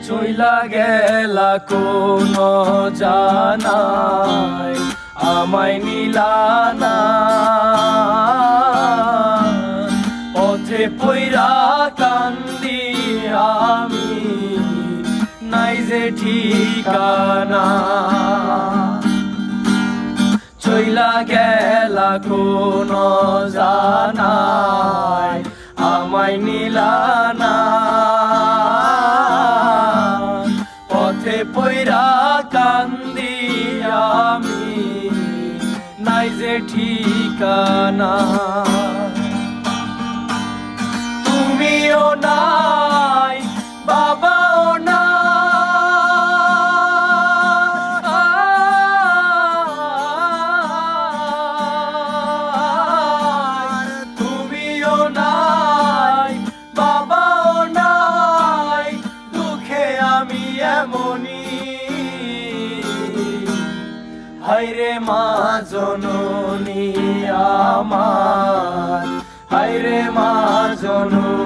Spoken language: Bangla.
চইলা গেলা কোন জানাই আমায় নিলানা পথে পইরা কান্দি আমি নাই যে ঠিকানা চইলা গেলা কোন জানাই আমায় নিলানা পথে পইরা কান্দি আমি নাই যে ঠিকানা তুমিও নাই বাবাও নাই তুমিও নাই বাবাও নাই দুঃখে আমি এমনি হায়রে মা জননী আমার হায়রে মা জননী।